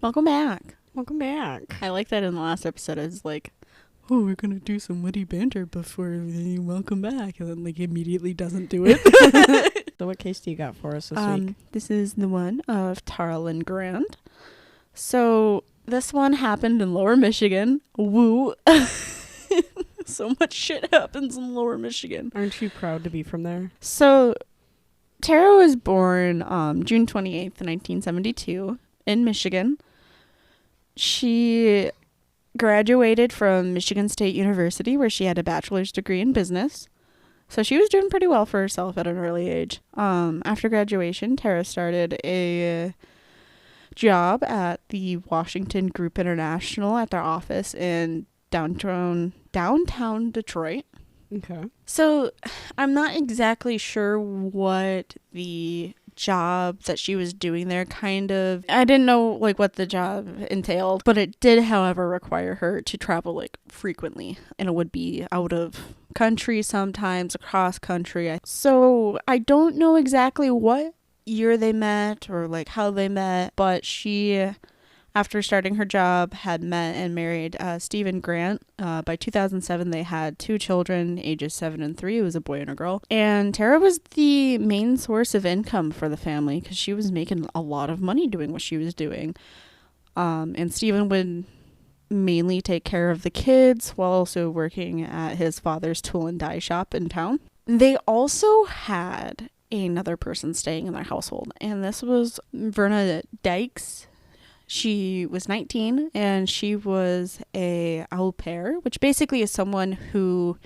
Welcome back. Welcome back. I like that in the last episode. It's like, oh, we're going to do some witty banter before you welcome back. And then, like, immediately doesn't do it. So what case do you got for us this week? This is the one of Tarlin Grant. So this one happened in Lower Michigan. Woo. So much shit happens in Lower Michigan. Aren't you proud to be from there? So Tara was born June 28th, 1972 in Michigan. She graduated from Michigan State University, where she had a bachelor's degree in business. So she was doing pretty well for herself at an early age. After graduation, Tara started a job at the Washington Group International at their office in downtown Detroit. Okay. So I'm not exactly sure what the job that she was doing there I didn't know like what the job entailed, but it did, however, require her to travel like frequently, and it would be out of country, sometimes across country. So I don't know exactly what year they met or like how they met, but she, after starting her job, had met and married Stephen Grant. By 2007, they had 2 children, ages 7 and 3. It was a boy and a girl. And Tara was the main source of income for the family because she was making a lot of money doing what she was doing. And Stephen would mainly take care of the kids while also working at his father's tool and die shop in town. They also had another person staying in their household, and this was Verna Dykes. She was 19, and she was a au pair, which basically is someone who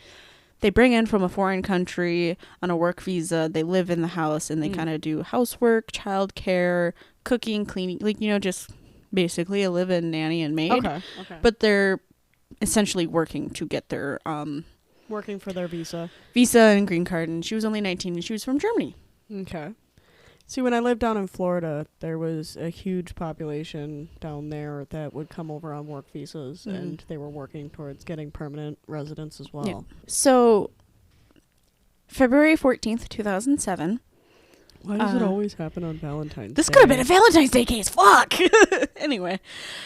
they bring in from a foreign country on a work visa. They live in the house, and they kind of do housework, childcare, cooking, cleaning, like, you know, just basically a live-in nanny and maid. Okay. But they're essentially working to get their Working for their visa and green card, and she was only 19, and she was from Germany. Okay. See, when I lived down in Florida, there was a huge population down there that would come over on work visas, and they were working towards getting permanent residence as well. Yeah. So, February 14th, 2007. Why does it always happen on Valentine's Day? This could have been a Valentine's Day case. Fuck! Anyway.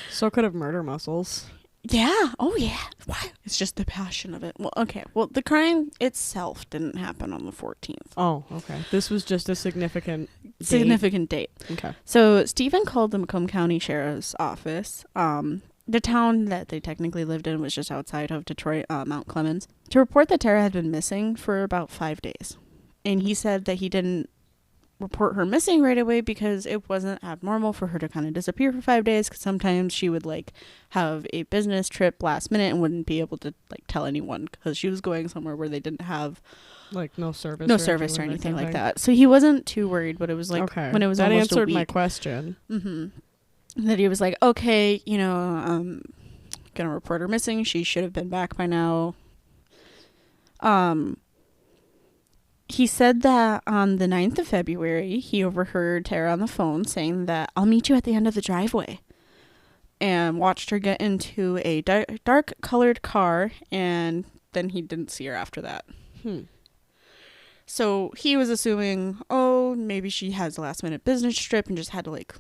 So could have murder muscles. Yeah. Oh, yeah. Why? It's just the passion of it. Well, okay. Well, the crime itself didn't happen on the 14th. Oh, okay. This was just a significant date. Okay. So Stephen called the Macomb County Sheriff's Office. The town that they technically lived in was just outside of Detroit, Mount Clemens, to report that Tara had been missing for about 5 days. And he said that he didn't report her missing right away because it wasn't abnormal for her to kind of disappear for 5 days, because sometimes she would like have a business trip last minute and wouldn't be able to like tell anyone because she was going somewhere where they didn't have like no service or anything like that. So he wasn't too worried, but it was like when it was that almost answered a week, my question. That he was like, okay, you know, gonna report her missing. She should have been back by now. He said that on the 9th of February, he overheard Tara on the phone saying that, "I'll meet you at the end of the driveway," and watched her get into a dark-colored car, and then he didn't see her after that. So he was assuming, oh, maybe she has a last-minute business trip and just had to, like,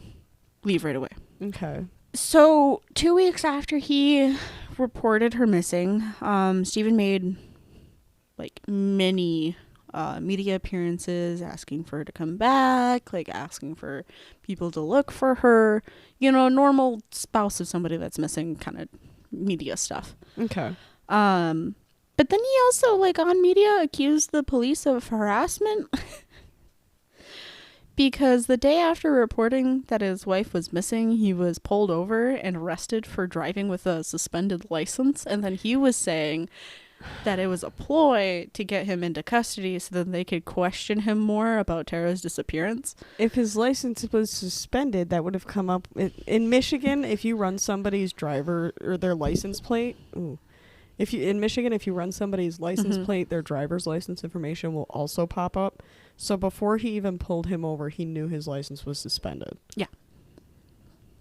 leave right away. Okay. So 2 weeks after he reported her missing, Stephen made, like, many media appearances asking for her to come back, like asking for people to look for her, you know, normal spouse of somebody that's missing kind of media stuff. Okay. But then he also, like, on media accused the police of harassment because the day after reporting that his wife was missing, he was pulled over and arrested for driving with a suspended license, and then he was saying that it was a ploy to get him into custody so that they could question him more about Tara's disappearance. If his license was suspended, that would have come up in Michigan. If you run somebody's driver or their license plate, if you run somebody's license plate, their driver's license information will also pop up. So before he even pulled him over, he knew his license was suspended. Yeah.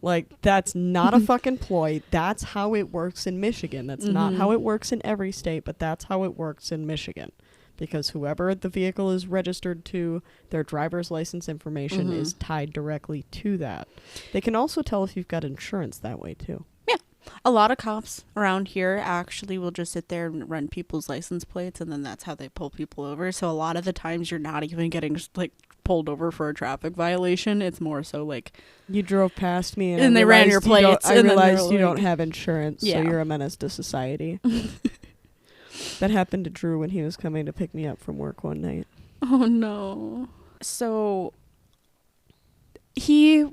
Like, that's not a fucking ploy. That's how it works in Michigan. That's not how it works in every state, but that's how it works in Michigan. because whoever the vehicle is registered to, their driver's license information is tied directly to that. They can also tell if you've got insurance that way too. Yeah. A lot of cops around here actually will just sit there and run people's license plates, and then that's how they pull people over. So a lot of the times you're not even getting like pulled over for a traffic violation. It's more so like you drove past me and they ran your plates. I realized you don't have insurance, yeah. so you're a menace to society. That happened to Drew when he was coming to pick me up from work one night. Oh no. So he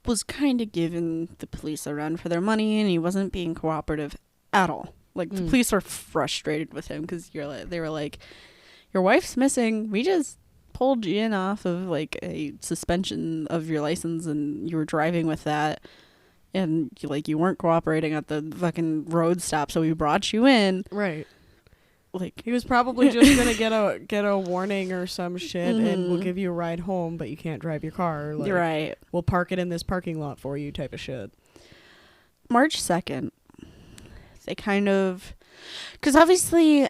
was kind of giving the police a run for their money, and he wasn't being cooperative at all. Like the police were frustrated with him because they were like, your wife's missing. We just pulled you in off of like a suspension of your license, and you were driving with that, and you weren't cooperating at the fucking road stop, so we brought you in. Right. Like he was probably just gonna get a warning or some shit, and we'll give you a ride home, but you can't drive your car. Like, you're right. We'll park it in this parking lot for you, type of shit. March 2nd, they kind of, because obviously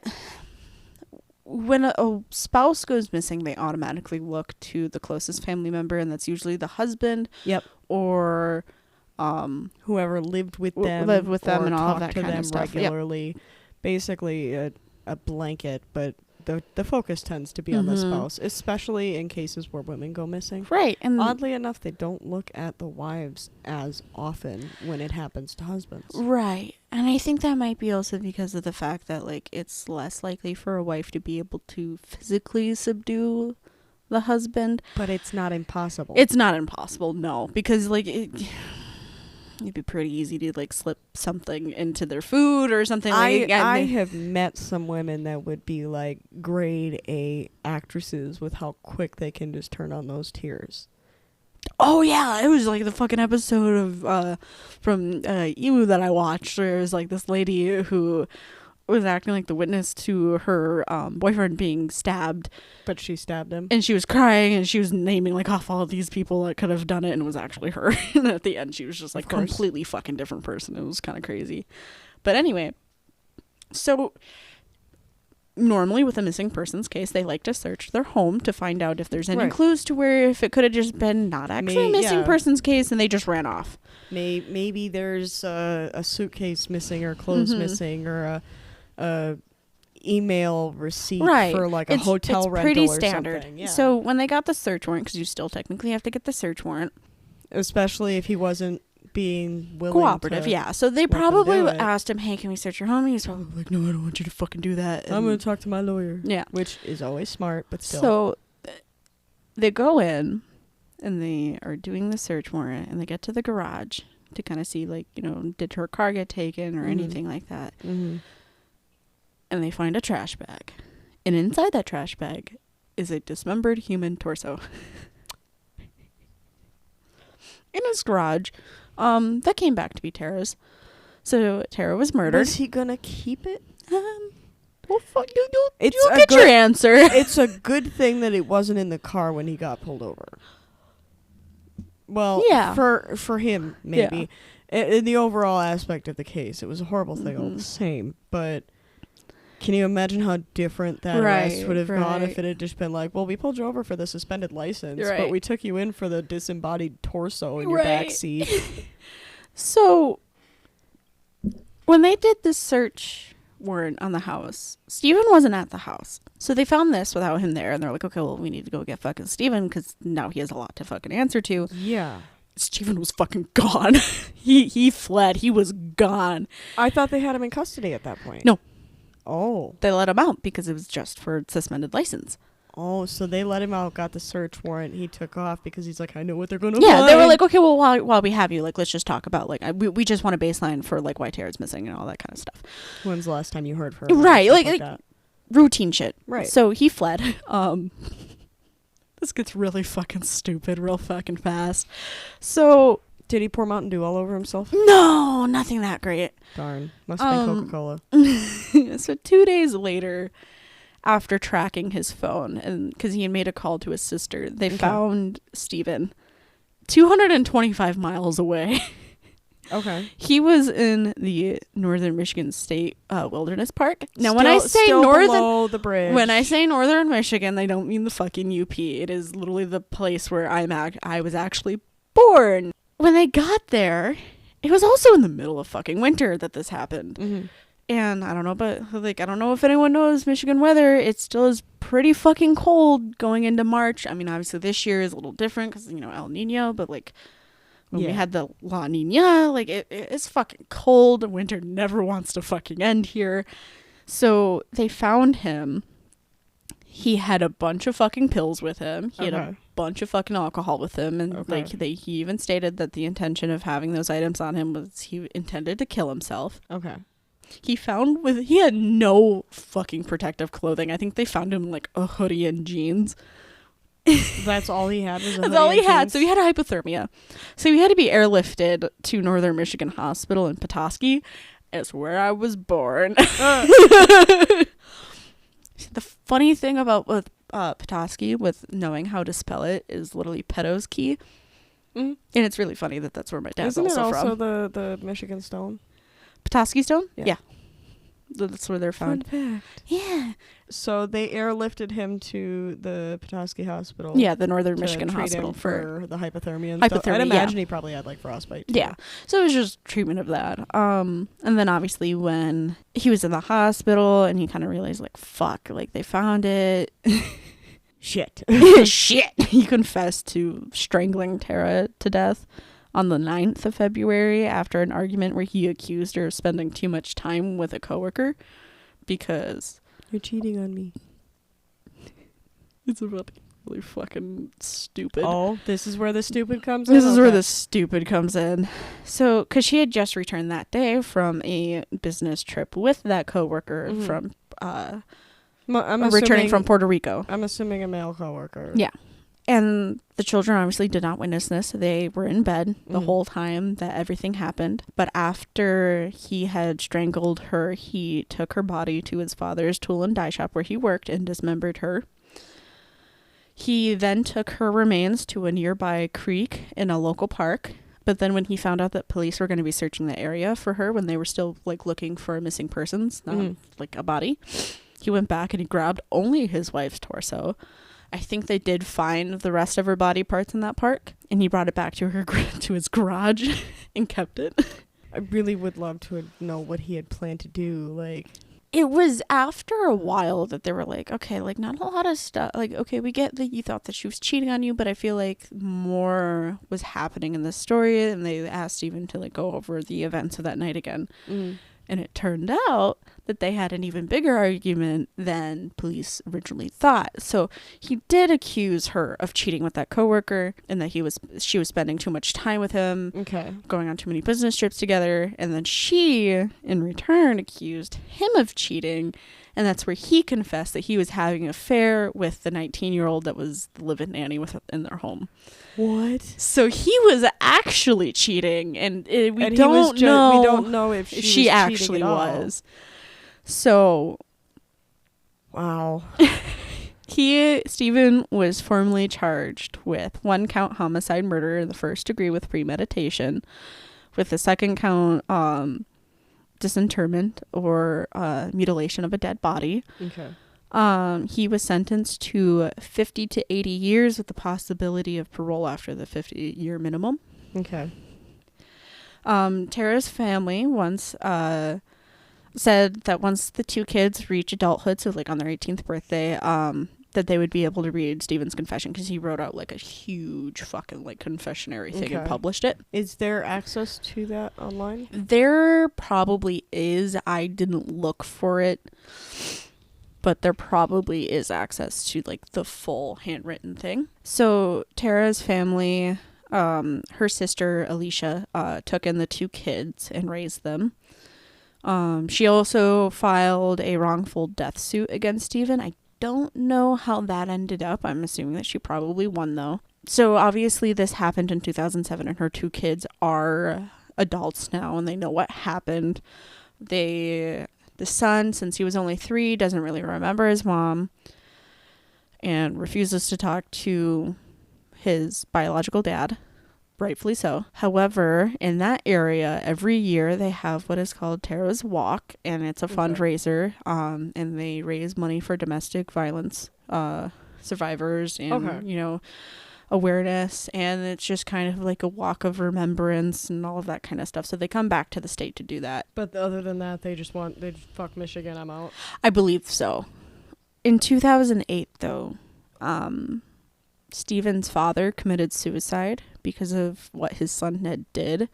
when a spouse goes missing, they automatically look to the closest family member, and that's usually the husband. Yep. Or whoever lived with them, and all of that to kind them of stuff regularly. Yep. Basically a blanket, but the focus tends to be on the spouse, especially in cases where women go missing. Right. And oddly enough, they don't look at the wives as often when it happens to husbands. Right. And I think that might be also because of the fact that like it's less likely for a wife to be able to physically subdue the husband. But it's not impossible. It's not impossible, no, because like it'd be pretty easy to like slip something into their food or something. I have met some women that would be like grade A actresses with how quick they can just turn on those tears. Oh yeah, it was like the fucking episode of from Emu that I watched, where it was like this lady who was acting like the witness to her boyfriend being stabbed. But she stabbed him. And she was crying, and she was naming like off all of these people that could have done it, and it was actually her. And at the end, she was just like completely fucking different person. It was kind of crazy. But anyway, so normally with a missing persons case, they like to search their home to find out if there's any clues to where if it could have just been not actually a missing persons case and they just ran off. Maybe there's a suitcase missing or clothes missing or a email receipt for like a hotel rental pretty or standard. Something. Yeah. So when they got the search warrant, because you still technically have to get the search warrant, especially if he wasn't being willing cooperative, yeah. So they probably asked him, "Hey, can we search your home?" And he's probably like, "No, I don't want you to fucking do that." And I'm going to talk to my lawyer. Yeah, which is always smart, but still. So they go in and they are doing the search warrant, and they get to the garage to kind of see, like, did her car get taken or anything like that. And they find a trash bag. And inside that trash bag is a dismembered human torso. In his garage. That came back to be Tara's. So Tara was murdered. Was he gonna keep it? Well, fuck, you'll get your answer. It's a good thing that it wasn't in the car when he got pulled over. Well, yeah. For him, maybe. Yeah. In the overall aspect of the case, it was a horrible thing all the same. But can you imagine how different that arrest would have gone if it had just been like, well, we pulled you over for the suspended license, but we took you in for the disembodied torso in your back seat. So when they did the search warrant on the house, Steven wasn't at the house. So they found this without him there, and they're like, okay, well, we need to go get fucking Steven because now he has a lot to fucking answer to. Yeah. Steven was fucking gone. He fled. He was gone. I thought they had him in custody at that point. No. Oh. They let him out because it was just for suspended license. Oh, so they let him out, got the search warrant, he took off because he's like, I know what they're going to find. Yeah, they were like, okay, well, while we have you, like, let's just talk about, like, we just want a baseline for, like, why Tara's missing and all that kind of stuff. When's the last time you heard her? Right, like routine shit. Right. So he fled. This gets really fucking stupid real fucking fast. So... Did he pour Mountain Dew all over himself? No, nothing that great. Darn. Must have been Coca-Cola. So 2 days later, after tracking his phone, and because he had made a call to his sister, they found Steven 225 miles away. Okay. He was in the Northern Michigan State Wilderness Park. Now, when below the bridge. when I say Northern Michigan, I don't mean the fucking UP. It is literally the place where I was actually born. When they got there, it was also in the middle of fucking winter that this happened. Mm-hmm. And I don't know, but like, I don't know if anyone knows Michigan weather. It still is pretty fucking cold going into March. I mean, obviously this year is a little different because, El Nino, but like when we had the La Nina, like it's fucking cold. Winter never wants to fucking end here. So they found him. He had a bunch of fucking pills with him. He had a bunch of fucking alcohol with him. And he even stated that the intention of having those items on him was he intended to kill himself. Okay. He had no fucking protective clothing. I think they found him like a hoodie and jeans. That's all he had. That's all he had. So he had hypothermia. So he had to be airlifted to Northern Michigan Hospital in Petoskey. It's where I was born. The funny thing about with Petoskey, with knowing how to spell it, is literally Petoskey. And it's really funny that that's where my dad's Isn't also it also from. the Michigan Stone? Petoskey Stone? Yeah. That's where they're found. Fun fact. Yeah. So they airlifted him to the Petoskey Hospital. Yeah, the Northern to Michigan treat Hospital him for the hypothermia and stuff. Hypothermia, I'd imagine he probably had like frostbite too. Yeah. So it was just treatment of that. And then obviously when he was in the hospital and he kind of realized like, fuck, like they found it. Shit. Shit. He confessed to strangling Tara to death on the 9th of February after an argument where he accused her of spending too much time with a coworker because you're cheating on me. It's really fucking stupid. Oh, this is where the stupid comes in? This is where the stupid comes in. So, because she had just returned that day from a business trip with that coworker from returning from Puerto Rico. I'm assuming a male coworker. Yeah. And the children obviously did not witness this. They were in bed the whole time that everything happened. But after he had strangled her, he took her body to his father's tool and die shop where he worked and dismembered her. He then took her remains to a nearby creek in a local park. But then when he found out that police were going to be searching the area for her when they were still like looking for missing persons, not like a body, he went back and he grabbed only his wife's torso. I think they did find the rest of her body parts in that park, and he brought it back to his garage and kept it. I really would love to know what he had planned to do. Like, it was after a while that they were like, okay, like not a lot of stuff. Like, okay, we get that you thought that she was cheating on you, but I feel like more was happening in this story, and they asked Steven to like go over the events of that night again. And it turned out that they had an even bigger argument than police originally thought. So he did accuse her of cheating with that coworker and that she was spending too much time with him, going on too many business trips together. And then she, in return, accused him of cheating. And that's where he confessed that he was having an affair with the 19-year-old that was the live-in nanny in their home. What? So he was actually cheating, and we don't know if she actually was. So, wow. Steven was formally charged with 1 count homicide murder in the first degree with premeditation, with the second count disinterment or mutilation of a dead body. He was sentenced to 50 to 80 years with the possibility of parole after the 50-year minimum. Tara's family once said that once the 2 kids reach adulthood, so like on their 18th birthday, that they would be able to read Steven's confession because he wrote out like a huge fucking like confessionary thing and published it. Is there access to that online? There probably is. I didn't look for it, but there probably is access to like the full handwritten thing. So Tara's family, her sister Alicia, took in the 2 kids and raised them. She also filed a wrongful death suit against Steven. I don't know how that ended up. I'm assuming that she probably won though. So obviously this happened in 2007 and her 2 kids are adults now and they know what happened. The son, since he was only 3, doesn't really remember his mom and refuses to talk to his biological dad rightfully so. However, in that area, every year they have what is called Tara's Walk, and it's a fundraiser, and they raise money for domestic violence survivors and, you know, awareness, and it's just kind of like a walk of remembrance and all of that kind of stuff. So they come back to the state to do that. But other than that, they fuck Michigan, I'm out. I believe so. In 2008, though, Stephen's father committed suicide because of what his son had did,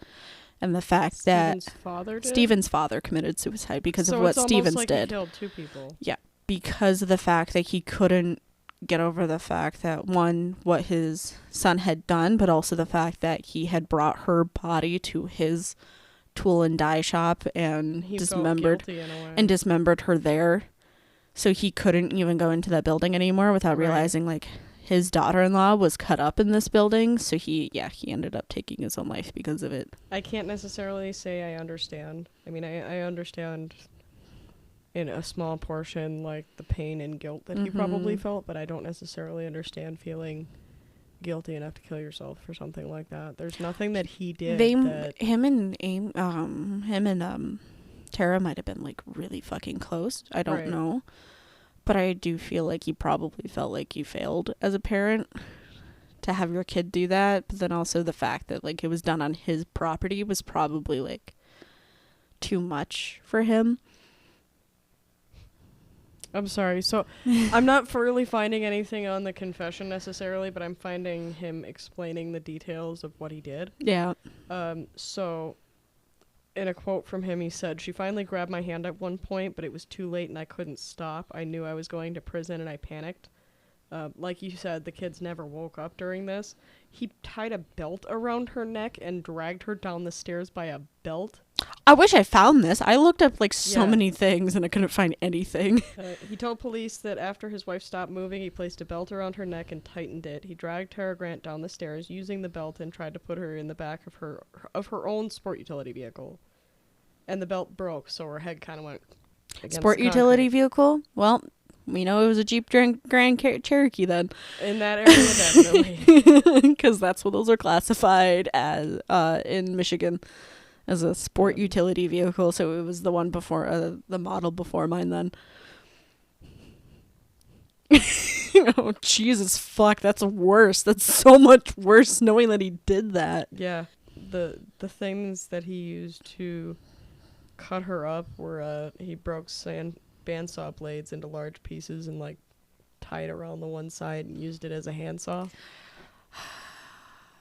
and the fact that Stephen's father committed suicide because of what Stevens did. He killed two people. Yeah, because of the fact that he couldn't get over the fact that, one, what his son had done, but also the fact that he had brought her body to his tool and die shop and dismembered her there. So he couldn't even go into that building anymore without realizing, like, his daughter-in-law was cut up in this building. So he ended up taking his own life because of it. I can't necessarily say I understand. I mean, I understand in a small portion, like, the pain and guilt that he probably felt, but I don't necessarily understand feeling guilty enough to kill yourself for something like that. There's nothing that he did him and Tara might have been, like, really fucking close. I don't know. But I do feel like he probably felt like you failed as a parent to have your kid do that. But then also the fact that, like, it was done on his property was probably, like, too much for him. I'm sorry. So I'm not really finding anything on the confession necessarily, but I'm finding him explaining the details of what he did. Yeah. So in a quote from him, he said, "She finally grabbed my hand at one point, but it was too late and I couldn't stop. I knew I was going to prison and I panicked." Like you said, the kids never woke up during this. He tied a belt around her neck and dragged her down the stairs by a belt. I wish I found this. I looked up, like, so many things and I couldn't find anything. He told police that after his wife stopped moving, he placed a belt around her neck and tightened it. He dragged Tara Grant down the stairs using the belt and tried to put her in the back of her own sport utility vehicle. And the belt broke, so her head kind of went against sport utility vehicle? Well, we know it was a Jeep Grand Cherokee then. In that area, definitely. Because that's what those are classified as in Michigan, as a sport utility vehicle. So it was the one before, the model before mine then. Oh, Jesus, fuck, that's worse. That's so much worse knowing that he did that. Yeah. The things that he used to cut her up were, he broke bandsaw blades into large pieces and, like, tied around the one side and used it as a handsaw.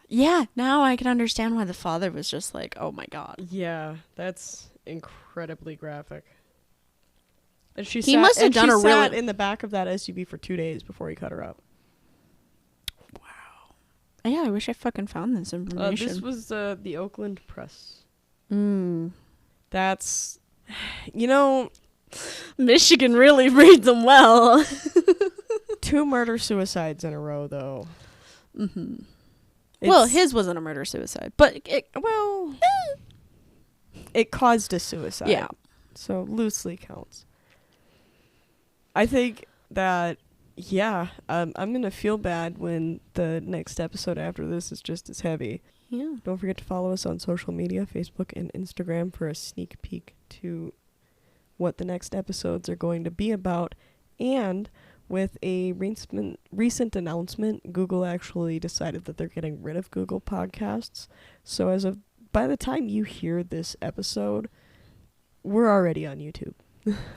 Yeah, now I can understand why the father was just like, oh my God. Yeah, that's incredibly graphic. And he must have done sat in the back of that SUV for 2 days before he cut her up. Wow. Yeah, I wish I fucking found this information. This was the Oakland Press. That's, you know, Michigan really reads them well. 2 murder-suicides in a row, though. Well, his wasn't a murder-suicide, but it caused a suicide. Yeah. So loosely counts. I think that, I'm going to feel bad when the next episode after this is just as heavy. Yeah. Don't forget to follow us on social media, Facebook and Instagram, for a sneak peek to what the next episodes are going to be about. And with a recent announcement, Google actually decided that they're getting rid of Google Podcasts. So by the time you hear this episode, we're already on YouTube.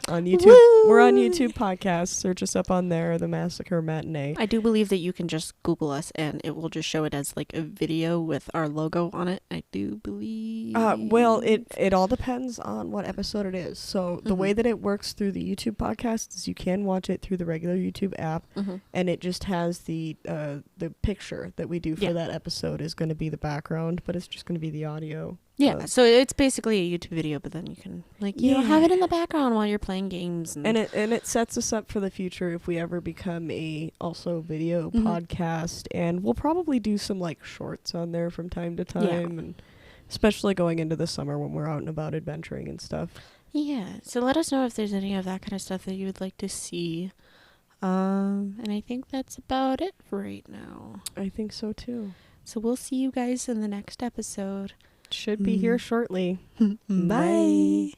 On YouTube. Woo! We're on YouTube Podcasts. Search us up on there, the Massacre Matinee. I do believe that you can just Google us and it will just show it as, like, a video with our logo on it. I do believe. Well, it all depends on what episode it is. So the way that it works through the YouTube podcast is you can watch it through the regular YouTube app, and it just has the picture that we do for that episode is going to be the background, but it's just going to be the audio. Yeah, so it's basically a YouTube video, but then you can, like, you know, have it in the background while you're playing games. And it sets us up for the future if we ever become a also video podcast, and we'll probably do some, like, shorts on there from time to time, and especially going into the summer when we're out and about adventuring and stuff. Yeah, so let us know if there's any of that kind of stuff that you would like to see. And I think that's about it for right now. I think so too. So we'll see you guys in the next episode. Should be here shortly. Bye.